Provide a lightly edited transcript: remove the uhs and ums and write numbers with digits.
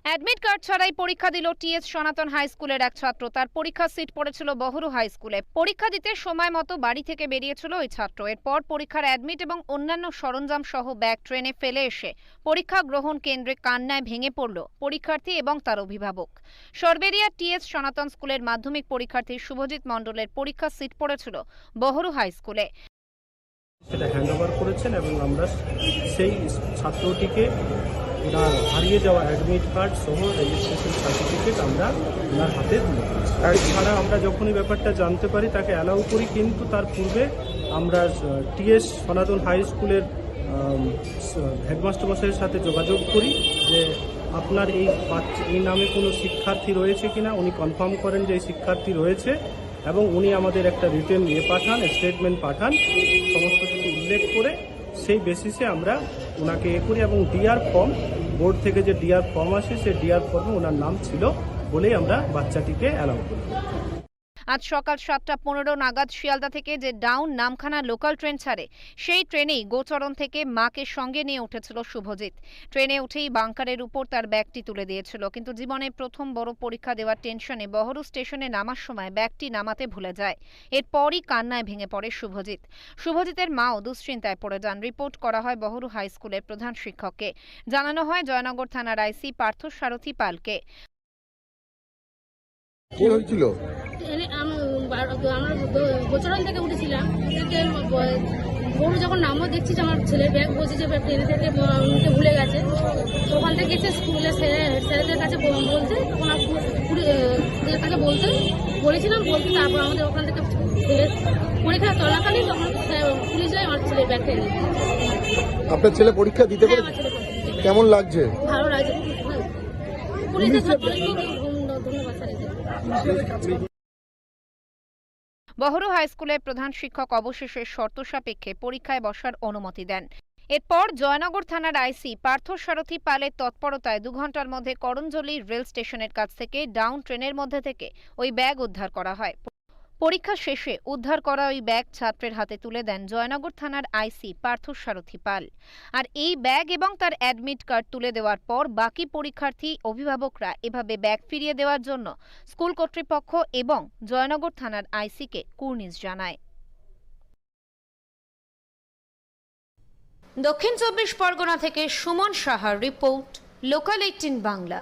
Admit card ছাড়াই পরীক্ষা দিল টিএস সনাতন হাই স্কুলের এক ছাত্র। তার পরীক্ষার সিট পড়েছিল বহরু হাই স্কুলে। পরীক্ষা দিতে সময় মতো বাড়ি থেকে বেরিয়েছিল ওই ছাত্র। এরপর পরীক্ষার অ্যাডমিট এবং অন্যান্য সরঞ্জাম সহ ব্যাগ ট্রেনে ফেলে এসে পরীক্ষা গ্রহণ কেন্দ্রে কান্নায় ভেঙে পড়ল পরীক্ষার্থী এবং তার অভিভাবক। সরবেরিয়া টিএস সনাতন স্কুলের মাধ্যমিক পরীক্ষার্থী শুভজিৎ মণ্ডলের পরীক্ষার সিট পড়েছিল বহরু হাই স্কুলে। সেটা হ্যান্ডওভার করেছেন এবং আমরা সেই ছাত্রটিকে ওনার হারিয়ে যাওয়া অ্যাডমিট কার্ড সহ রেজিস্ট্রেশন সার্টিফিকেট আমরা ওনার হাতে তুলে দিয়েছি। এছাড়া আমরা যখনই ব্যাপারটা জানতে পারি তাকে অ্যালাউ করি, কিন্তু তার পূর্বে আমরা টিএস সনাতন হাই স্কুলের হেডমাস্টার মশাইয়ের সাথে যোগাযোগ করি যে আপনার এই নামে কোনো শিক্ষার্থী রয়েছে কিনা। উনি কনফার্ম করেন যে এই শিক্ষার্থী রয়েছে এবং উনি আমাদের একটা রিটেন স্টেটমেন্ট পাঠান সমস্ত কিছু উল্লেখ করে। সেই বেসিসে আমরা ওনাকে করি এবং ডিআর ফর্ম, বোর্ড থেকে যে ডিআর ফর্ম আসে সেই ডিআর ফর্মে ওনার নাম ছিল বলেই আমরা বাচ্চাটিকে অ্যালাউ করি। আজ সকাল 7:15 নাগাদ শিয়ালদা থেকে যে ডাউন নামখানা লোকাল ট্রেন ছাড়ে সেই ট্রেনেই গোচরণ থেকে মাকে সঙ্গে নিয়ে উঠেছিল শুভজিৎ। ট্রেনে উঠেই বাংকারের উপর তার ব্যাগটি তুলে দিয়েছিল, কিন্তু জীবনে প্রথম বড় পরীক্ষা দেওয়ার টেনশনে বহরু স্টেশনে নামার সময় ব্যাগটি নামাতে ভুলে যায়। এরপরই কান্নায় ভেঙে পড়ে শুভজিতের মাও দুশ্চিন্তায় পড়ে যান। রিপোর্ট করা হয় বহরু হাই স্কুলের প্রধান শিক্ষককে। জানানো হয় জয়নগর থানার আইসি পার্থ সারথী পালকে। কি হয়েছিল? আমরা গোচরণ থেকে উঠেছিলাম, বড় যখন নামও দেখছি যে আমার ছেলের ব্যাগ বলছে যে ট্রেনে থেকে উঠে ভুলে গেছে। ওখান থেকে এসে স্কুলে স্যারেদের কাছে বলতে, তখন স্কুলের কাছে বলেছিলাম বলতে, তারপর আমাদের ওখান থেকে পরীক্ষা চলাকালীন তখন পুলিশ যায় আমার ছেলের ব্যাগ টেনে। আপনার ছেলে পরীক্ষা দিতে পারে? কেমন লাগছে? ভালো লাগছে, পুলিশের ধন্যবাদ স্যার। বহরু হাই স্কুলের প্রধান শিক্ষক অবশেষে শর্ত সাপেক্ষে পরীক্ষায় বসার অনুমতি দেন। এরপর জয়নগর থানার আইসি পার্থ সারথী পালের তৎপরতায় 2 ঘন্টার মধ্যে করঞ্জলি রেল স্টেশনের কাছ থেকে ডাউন ট্রেনের মধ্যে থেকে ওই ব্যাগ উদ্ধার করা হয়। পরীক্ষা শেষে উদ্ধার করা ওই ব্যাগ ছাত্রের হাতে তুলে দেন জয়নগর থানার আইসি পার্থ সারথী পাল। আর এই ব্যাগ এবং তার অ্যাডমিট কার্ড তুলে দেওয়ার পর বাকি পরীক্ষার্থী অভিভাবকরা এভাবে ব্যাগ ফিরিয়ে দেওয়ার জন্য স্কুল কর্তৃপক্ষ এবং জয়নগর থানার আইসিকে কুর্নিশ জানায়। দক্ষিণ 24 পরগনা থেকে সুমন সাহার রিপোর্ট, লোকাল 18 বাংলা।